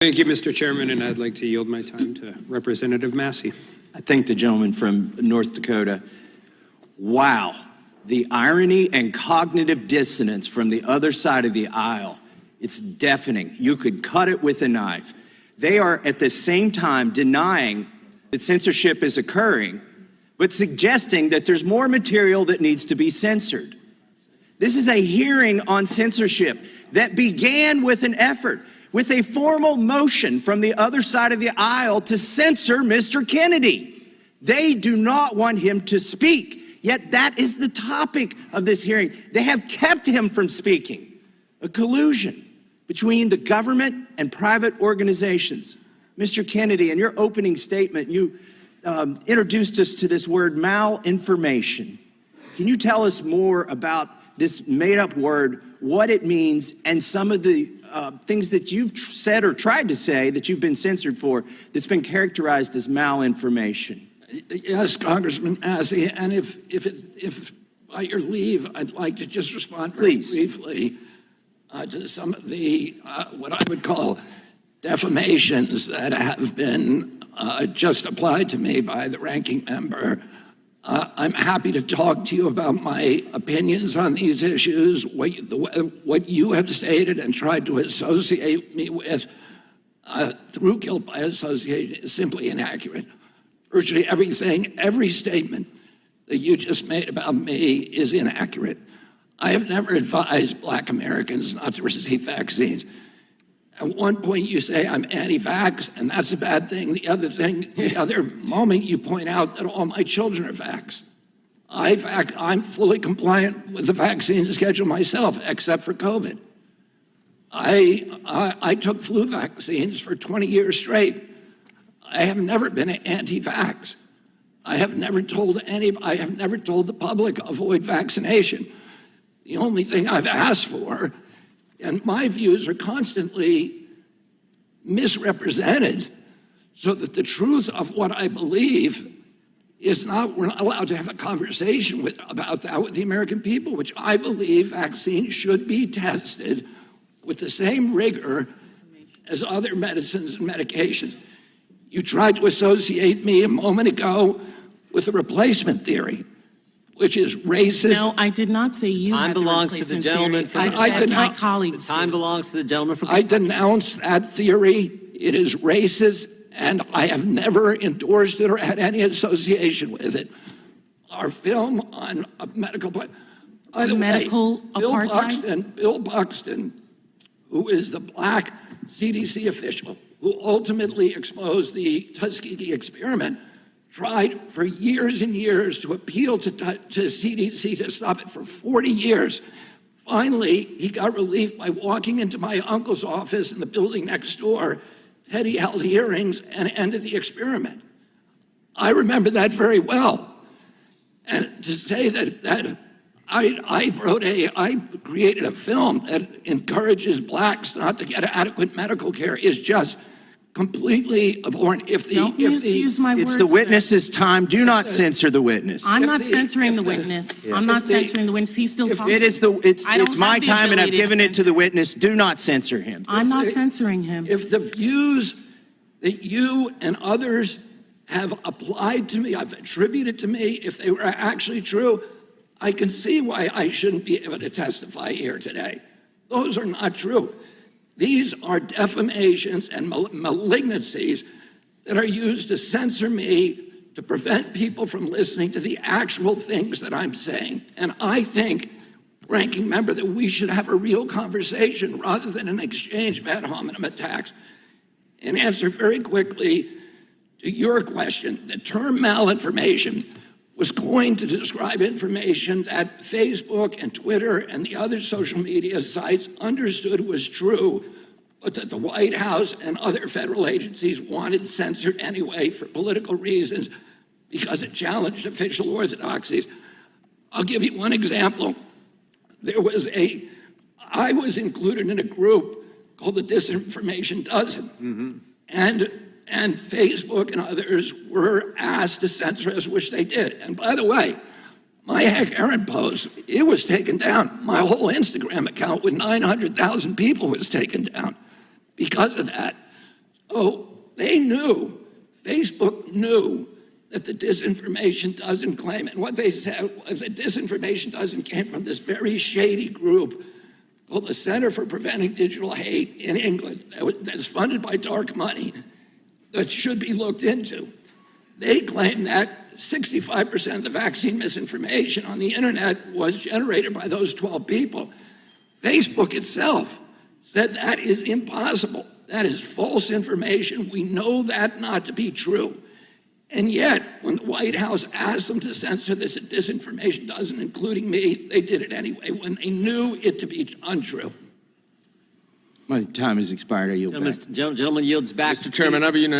Thank you, Mr. Chairman, and I'd like to yield my time to Representative Massie. I thank the gentleman from North Dakota. Wow, the irony and cognitive dissonance from the other side of the aisle. It's deafening. You could cut it with a knife. They are at the same time denying that censorship is occurring, but suggesting that there's more material that needs to be censored. This is a hearing on censorship that began with an effort, with a formal motion from the other side of the aisle to censor Mr. Kennedy. They do not want him to speak, yet that is the topic of this hearing. They have kept him from speaking. A collusion between the government and private organizations. Mr. Kennedy, in your opening statement, you introduced us to this word malinformation. Can you tell us more about this made-up word, what it means, and some of the things that you've said or tried to say that you've been censored for that's been characterized as malinformation? Yes, Congressman Massie, and if by your leave, I'd like to just respond very briefly to some of the what I would call defamations that have been just applied to me by the ranking member. I'm happy to talk to you about my opinions on these issues, what you have stated and tried to associate me with through guilt by association is simply inaccurate. Virtually everything, every statement that you just made about me is inaccurate. I have never advised Black Americans not to receive vaccines. At one point you say I'm anti-vax, and that's a bad thing. The other moment you point out that all my children are vaxxed. I'm fully compliant with the vaccine schedule myself, except for COVID. I took flu vaccines for 20 years straight. I have never been anti-vax. I have never told the public avoid vaccination. The only thing I've asked for, and my views are constantly misrepresented so that the truth of what I believe is not, we're not allowed to have a conversation about that with the American people, which I believe vaccines should be tested with the same rigor as other medicines and medications. You tried to associate me a moment ago with the replacement theory, which is racist. No, I did not say you had the replacement theory. I said my colleagues. Time belongs to the gentleman from Kentucky. I denounce that theory. It is racist, and I have never endorsed it or had any association with it. Our film on a medical... By the way, Bill Buxton, who is the Black CDC official who ultimately exposed the Tuskegee experiment, tried for years and years to appeal to CDC to stop it for 40 years. Finally, he got relief by walking into my uncle's office in the building next door. He held hearings and ended the experiment. I remember that very well. And to say that I created a film that encourages Blacks not to get adequate medical care is just completely abhorrent. Don't misuse my words. It's the witness's time. Do not censor the witness. I'm not censoring the witness. I'm not censoring the witness. He's still talking. It's my time, and I've given it to the witness. Do not censor him. I'm not censoring him. If the views that you and others have applied to me, I've attributed to me, if they were actually true, I can see why I shouldn't be able to testify here today. Those are not true. These are defamations and malignancies that are used to censor me, to prevent people from listening to the actual things that I'm saying. And I think, ranking member, that we should have a real conversation rather than an exchange of ad hominem attacks. And answer very quickly to your question, the term malinformation was coined to describe information that Facebook and Twitter and the other social media sites understood was true, but that the White House and other federal agencies wanted censored anyway for political reasons because it challenged official orthodoxies. I'll give you one example. I was included in a group called the Disinformation Dozen. And Facebook and others were asked to censor us, which they did. And by the way, my Heck Aaron post, it was taken down. My whole Instagram account with 900,000 people was taken down because of that. So they knew, Facebook knew that the disinformation doesn't claim it. And what they said was that disinformation came from this very shady group called the Center for Preventing Digital Hate in England that's funded by dark money that should be looked into. They claim that 65% of the vaccine misinformation on the internet was generated by those 12 people. Facebook itself said that is impossible. That is false information. We know that not to be true. And yet, when the White House asked them to censor this disinformation doesn't, including me, they did it anyway, when they knew it to be untrue. My time has expired. I yield back. Gentleman yields back. Mr. Chairman, I have a unanimous